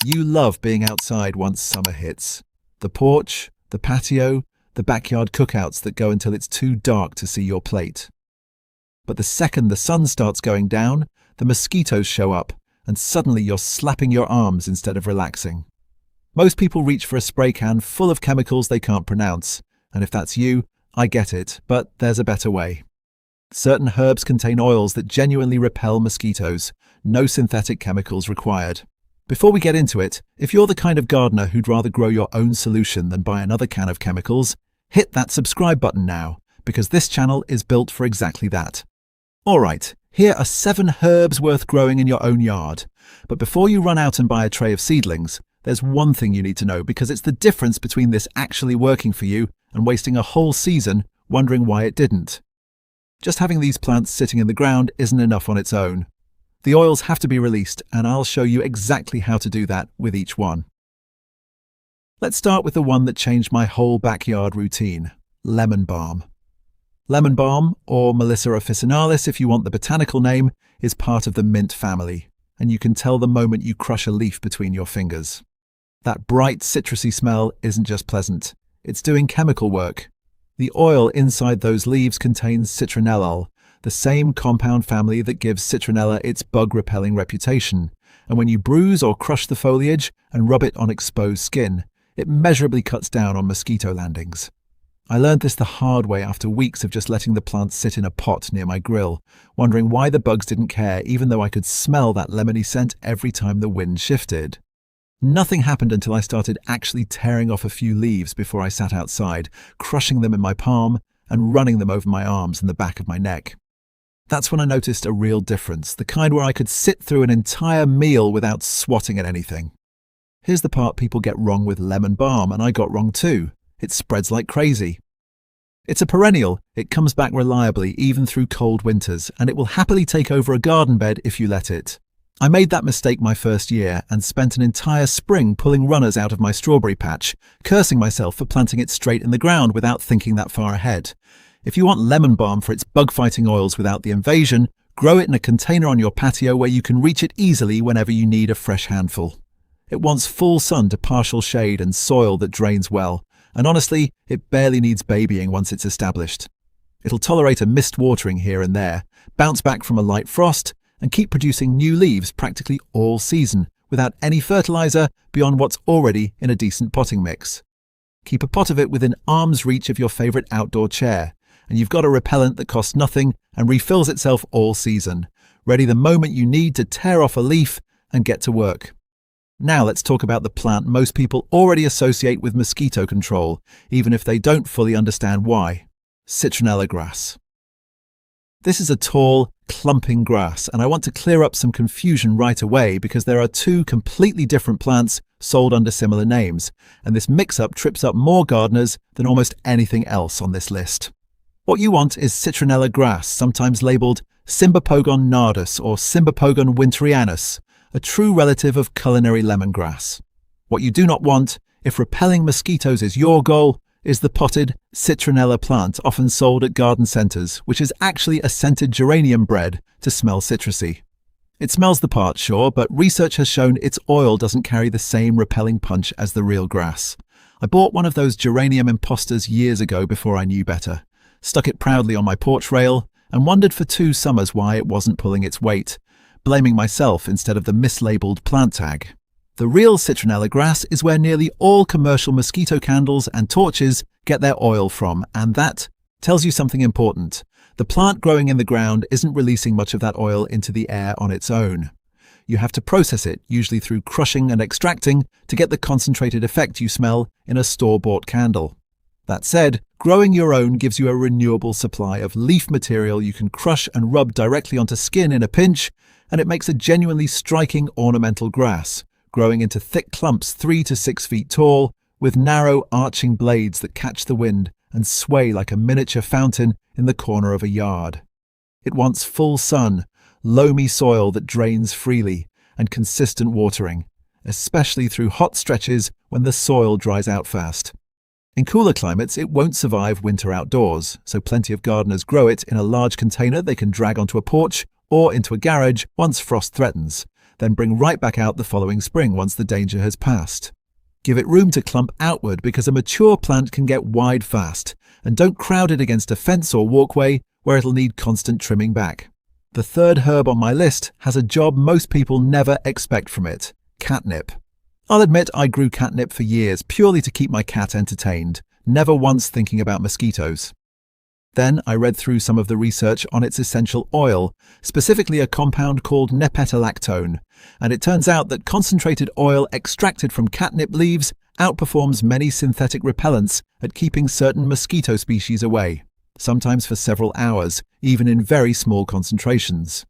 You love being outside once summer hits. The porch, the patio, the backyard cookouts that go until it's too dark to see your plate. But the second the sun starts going down, the mosquitoes show up, and suddenly you're slapping your arms instead of relaxing. Most people reach for a spray can full of chemicals they can't pronounce, and if that's you, I get it, but there's a better way. Certain herbs contain oils that genuinely repel mosquitoes, no synthetic chemicals required. Before we get into it, if you're the kind of gardener who'd rather grow your own solution than buy another can of chemicals, hit that subscribe button now, because this channel is built for exactly that. Alright, here are 7 herbs worth growing in your own yard. But before you run out and buy a tray of seedlings, there's one thing you need to know, because it's the difference between this actually working for you and wasting a whole season wondering why it didn't. Just having these plants sitting in the ground isn't enough on its own. The oils have to be released, and I'll show you exactly how to do that with each one. Let's start with the one that changed my whole backyard routine, lemon balm. Lemon balm, or Melissa officinalis if you want the botanical name, is part of the mint family, and you can tell the moment you crush a leaf between your fingers. That bright citrusy smell isn't just pleasant, it's doing chemical work. The oil inside those leaves contains citronella, the same compound family that gives citronella its bug-repelling reputation, and when you bruise or crush the foliage and rub it on exposed skin, it measurably cuts down on mosquito landings. I learned this the hard way after weeks of just letting the plants sit in a pot near my grill, wondering why the bugs didn't care even though I could smell that lemony scent every time the wind shifted. Nothing happened until I started actually tearing off a few leaves before I sat outside, crushing them in my palm and running them over my arms and the back of my neck. That's when I noticed a real difference, the kind where I could sit through an entire meal without swatting at anything. Here's the part people get wrong with lemon balm, and I got wrong too. It spreads like crazy. It's a perennial, it comes back reliably even through cold winters, and it will happily take over a garden bed if you let it. I made that mistake my first year and spent an entire spring pulling runners out of my strawberry patch, cursing myself for planting it straight in the ground without thinking that far ahead. If you want lemon balm for its bug-fighting oils without the invasion, grow it in a container on your patio where you can reach it easily whenever you need a fresh handful. It wants full sun to partial shade and soil that drains well, and honestly, it barely needs babying once it's established. It'll tolerate a mist watering here and there, bounce back from a light frost, and keep producing new leaves practically all season without any fertilizer beyond what's already in a decent potting mix. Keep a pot of it within arm's reach of your favorite outdoor chair, and you've got a repellent that costs nothing and refills itself all season, ready the moment you need to tear off a leaf and get to work. Now let's talk about the plant most people already associate with mosquito control, even if they don't fully understand why: citronella grass. This is a tall, clumping grass, and I want to clear up some confusion right away because there are 2 completely different plants sold under similar names, and this mix-up trips up more gardeners than almost anything else on this list. What you want is citronella grass, sometimes labelled Cymbopogon nardus or Cymbopogon winterianus, a true relative of culinary lemongrass. What you do not want, if repelling mosquitoes is your goal, is the potted citronella plant often sold at garden centres, which is actually a scented geranium bred to smell citrusy. It smells the part, sure, but research has shown its oil doesn't carry the same repelling punch as the real grass. I bought one of those geranium imposters years ago before I knew better, stuck it proudly on my porch rail, and wondered for 2 summers why it wasn't pulling its weight, blaming myself instead of the mislabeled plant tag. The real citronella grass is where nearly all commercial mosquito candles and torches get their oil from, and that tells you something important. The plant growing in the ground isn't releasing much of that oil into the air on its own. You have to process it, usually through crushing and extracting, to get the concentrated effect you smell in a store-bought candle. That said, growing your own gives you a renewable supply of leaf material you can crush and rub directly onto skin in a pinch, and it makes a genuinely striking ornamental grass, growing into thick clumps 3 to 6 feet tall, with narrow arching blades that catch the wind and sway like a miniature fountain in the corner of a yard. It wants full sun, loamy soil that drains freely, and consistent watering, especially through hot stretches when the soil dries out fast. In cooler climates, it won't survive winter outdoors, so plenty of gardeners grow it in a large container they can drag onto a porch or into a garage once frost threatens. then bring right back out the following spring once the danger has passed. Give it room to clump outward because a mature plant can get wide fast, and don't crowd it against a fence or walkway where it'll need constant trimming back. The third herb on my list has a job most people never expect from it: catnip. I'll admit I grew catnip for years purely to keep my cat entertained, never once thinking about mosquitoes. Then I read through some of the research on its essential oil, specifically a compound called nepetalactone, and it turns out that concentrated oil extracted from catnip leaves outperforms many synthetic repellents at keeping certain mosquito species away, sometimes for several hours, even in very small concentrations.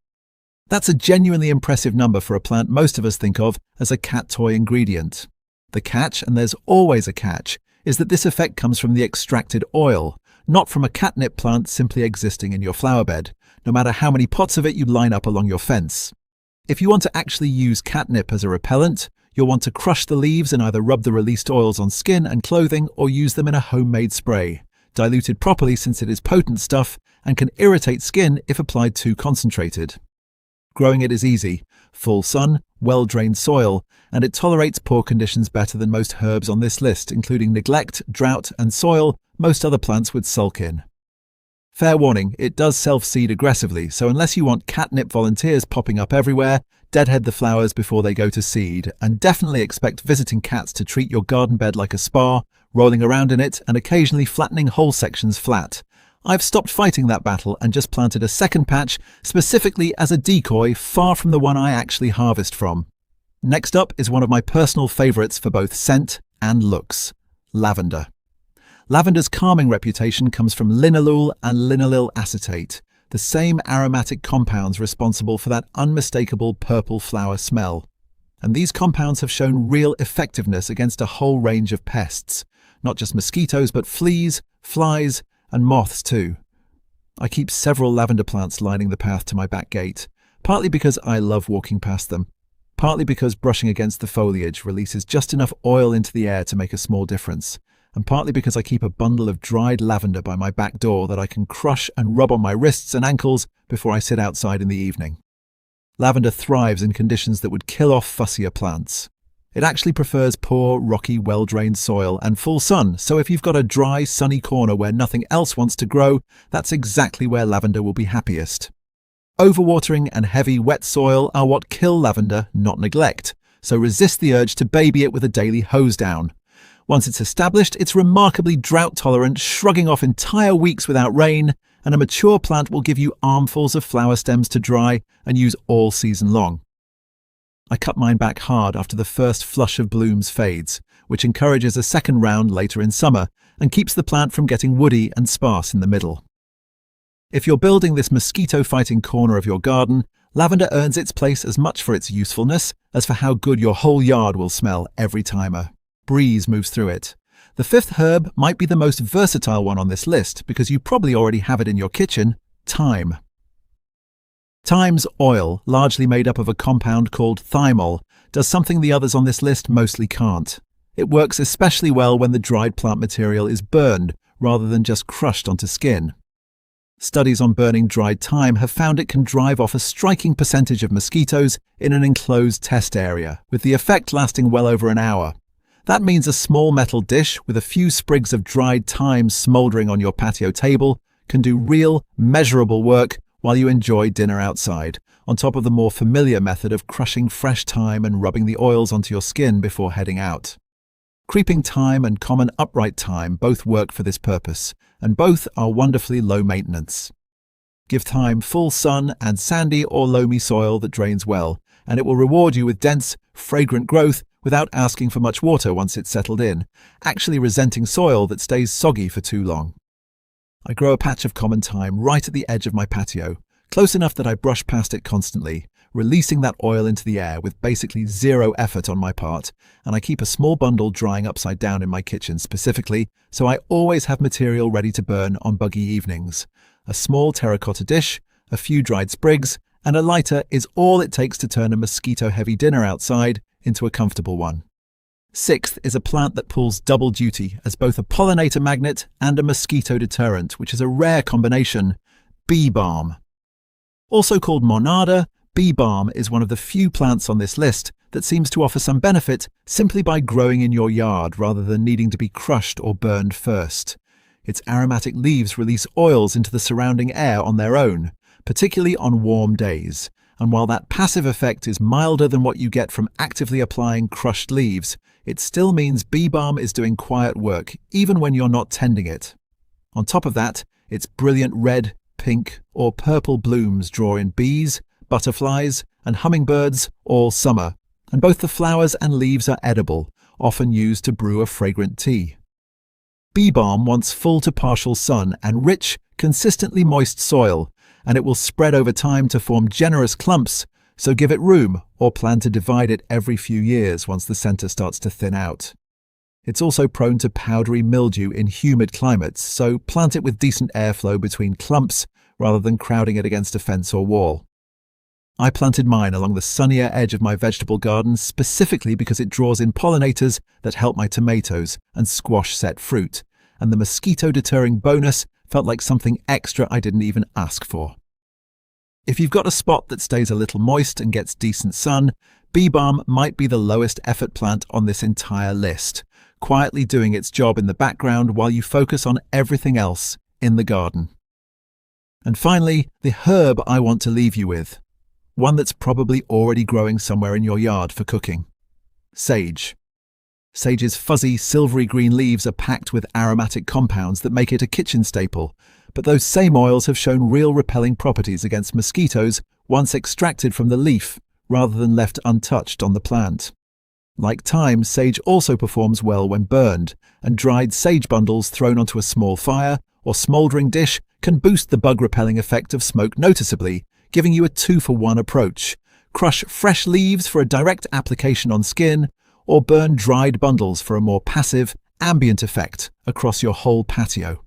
That's a genuinely impressive number for a plant most of us think of as a cat toy ingredient. The catch, and there's always a catch, is that this effect comes from the extracted oil, not from a catnip plant simply existing in your flower bed, no matter how many pots of it you line up along your fence. If you want to actually use catnip as a repellent, you'll want to crush the leaves and either rub the released oils on skin and clothing or use them in a homemade spray, diluted properly since it is potent stuff and can irritate skin if applied too concentrated. Growing it is easy: full sun, well-drained soil, and it tolerates poor conditions better than most herbs on this list, including neglect, drought, and soil most other plants would sulk in. Fair warning, it does self-seed aggressively, so unless you want catnip volunteers popping up everywhere, deadhead the flowers before they go to seed, and definitely expect visiting cats to treat your garden bed like a spa, rolling around in it and occasionally flattening whole sections flat. I've stopped fighting that battle and just planted a second patch specifically as a decoy far from the one I actually harvest from. Next up is one of my personal favourites for both scent and looks: lavender. Lavender's calming reputation comes from linalool and linaloyl acetate, the same aromatic compounds responsible for that unmistakable purple flower smell. And these compounds have shown real effectiveness against a whole range of pests, not just mosquitoes but fleas, flies, and moths too. I keep several lavender plants lining the path to my back gate, partly because I love walking past them, partly because brushing against the foliage releases just enough oil into the air to make a small difference, and partly because I keep a bundle of dried lavender by my back door that I can crush and rub on my wrists and ankles before I sit outside in the evening. Lavender thrives in conditions that would kill off fussier plants. It actually prefers poor, rocky, well-drained soil and full sun, so if you've got a dry, sunny corner where nothing else wants to grow, that's exactly where lavender will be happiest. Overwatering and heavy, wet soil are what kill lavender, not neglect, so resist the urge to baby it with a daily hose down. Once it's established, it's remarkably drought-tolerant, shrugging off entire weeks without rain, and a mature plant will give you armfuls of flower stems to dry and use all season long. I cut mine back hard after the first flush of blooms fades, which encourages a second round later in summer and keeps the plant from getting woody and sparse in the middle. If you're building this mosquito-fighting corner of your garden, lavender earns its place as much for its usefulness as for how good your whole yard will smell every time a breeze moves through it. The fifth herb might be the most versatile one on this list because you probably already have it in your kitchen: thyme. Thyme's oil, largely made up of a compound called thymol, does something the others on this list mostly can't. It works especially well when the dried plant material is burned rather than just crushed onto skin. Studies on burning dried thyme have found it can drive off a striking percentage of mosquitoes in an enclosed test area, with the effect lasting well over an hour. That means a small metal dish with a few sprigs of dried thyme smouldering on your patio table can do real, measurable work while you enjoy dinner outside, on top of the more familiar method of crushing fresh thyme and rubbing the oils onto your skin before heading out. Creeping thyme and common upright thyme both work for this purpose, and both are wonderfully low maintenance. Give thyme full sun and sandy or loamy soil that drains well, and it will reward you with dense, fragrant growth without asking for much water once it's settled in, actually resenting soil that stays soggy for too long. I grow a patch of common thyme right at the edge of my patio, close enough that I brush past it constantly, releasing that oil into the air with basically zero effort on my part, and I keep a small bundle drying upside down in my kitchen specifically, so I always have material ready to burn on buggy evenings. A small terracotta dish, a few dried sprigs, and a lighter is all it takes to turn a mosquito-heavy dinner outside into a comfortable one. Sixth is a plant that pulls double duty as both a pollinator magnet and a mosquito deterrent, which is a rare combination: bee balm. Also called monarda, Bee balm is one of the few plants on this list that seems to offer some benefit simply by growing in your yard rather than needing to be crushed or burned first. Its aromatic leaves release oils into the surrounding air on their own, particularly on warm days. And while that passive effect is milder than what you get from actively applying crushed leaves, it still means bee balm is doing quiet work, even when you're not tending it. On top of that, its brilliant red, pink, or purple blooms draw in bees, butterflies, and hummingbirds all summer, and both the flowers and leaves are edible, often used to brew a fragrant tea. Bee balm wants full to partial sun and rich, consistently moist soil, and it will spread over time to form generous clumps, so give it room or plan to divide it every few years once the center starts to thin out. It's also prone to powdery mildew in humid climates, so plant it with decent airflow between clumps rather than crowding it against a fence or wall. I planted mine along the sunnier edge of my vegetable garden specifically because it draws in pollinators that help my tomatoes and squash set fruit, and the mosquito-deterring bonus felt like something extra I didn't even ask for. If you've got a spot that stays a little moist and gets decent sun, bee balm might be the lowest effort plant on this entire list, quietly doing its job in the background while you focus on everything else in the garden. And finally, the herb I want to leave you with, one that's probably already growing somewhere in your yard for cooking. Sage. Sage's fuzzy, silvery green leaves are packed with aromatic compounds that make it a kitchen staple, but those same oils have shown real repelling properties against mosquitoes once extracted from the leaf rather than left untouched on the plant. Like thyme, sage also performs well when burned, and dried sage bundles thrown onto a small fire or smouldering dish can boost the bug-repelling effect of smoke noticeably, giving you a 2-for-1 approach. Crush fresh leaves for a direct application on skin, or burn dried bundles for a more passive, ambient effect across your whole patio.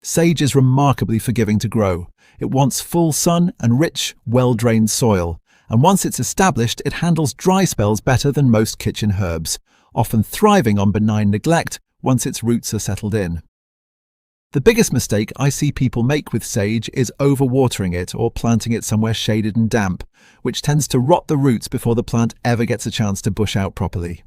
Sage is remarkably forgiving to grow. It wants full sun and rich, well-drained soil, and once it's established, it handles dry spells better than most kitchen herbs, often thriving on benign neglect once its roots are settled in. The biggest mistake I see people make with sage is overwatering it or planting it somewhere shaded and damp, which tends to rot the roots before the plant ever gets a chance to bush out properly.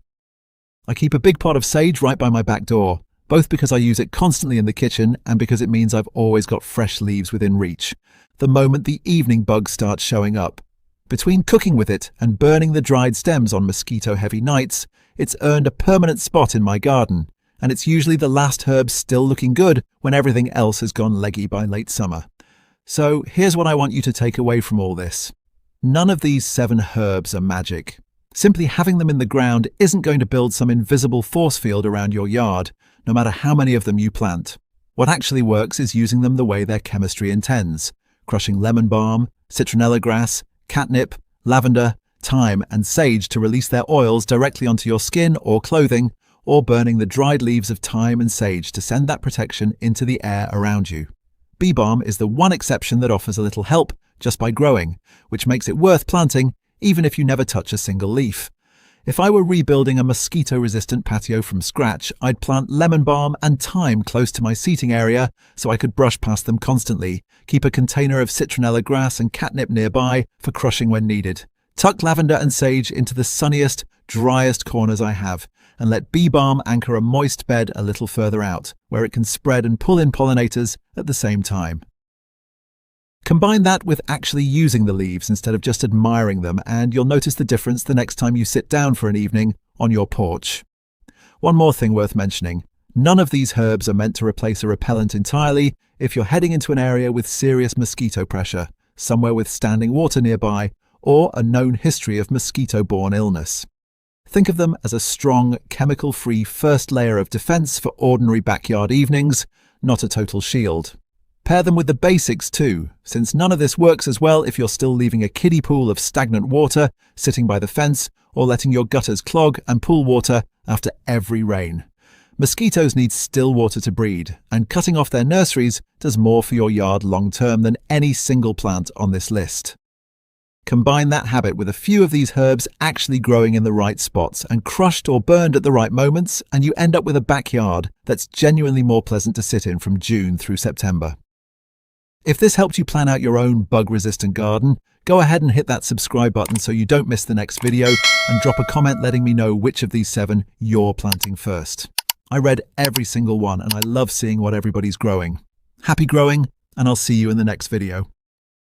I keep a big pot of sage right by my back door, both because I use it constantly in the kitchen and because it means I've always got fresh leaves within reach, the moment the evening bugs start showing up. Between cooking with it and burning the dried stems on mosquito-heavy nights, it's earned a permanent spot in my garden, and it's usually the last herb still looking good when everything else has gone leggy by late summer. So here's what I want you to take away from all this. None of these 7 herbs are magic. Simply having them in the ground isn't going to build some invisible force field around your yard, no matter how many of them you plant. What actually works is using them the way their chemistry intends, crushing lemon balm, citronella grass, catnip, lavender, thyme, and sage to release their oils directly onto your skin or clothing, or burning the dried leaves of thyme and sage to send that protection into the air around you. Bee balm is the one exception that offers a little help just by growing, which makes it worth planting even if you never touch a single leaf. If I were rebuilding a mosquito-resistant patio from scratch, I'd plant lemon balm and thyme close to my seating area so I could brush past them constantly, keep a container of citronella grass and catnip nearby for crushing when needed, tuck lavender and sage into the sunniest, driest corners I have, and let bee balm anchor a moist bed a little further out, where it can spread and pull in pollinators at the same time. Combine that with actually using the leaves instead of just admiring them, and you'll notice the difference the next time you sit down for an evening on your porch. One more thing worth mentioning. None of these herbs are meant to replace a repellent entirely if you're heading into an area with serious mosquito pressure, somewhere with standing water nearby, or a known history of mosquito-borne illness. Think of them as a strong, chemical-free first layer of defense for ordinary backyard evenings, not a total shield. Pair them with the basics too, since none of this works as well if you're still leaving a kiddie pool of stagnant water sitting by the fence or letting your gutters clog and pool water after every rain. Mosquitoes need still water to breed, and cutting off their nurseries does more for your yard long-term than any single plant on this list. Combine that habit with a few of these herbs actually growing in the right spots and crushed or burned at the right moments, and you end up with a backyard that's genuinely more pleasant to sit in from June through September. If this helped you plan out your own bug-resistant garden, Go ahead and hit that subscribe button so you don't miss the next video, and drop a comment letting me know which of these 7 you're planting first. I read every single one and I love seeing what everybody's growing. Happy growing, and I'll see you in the next video.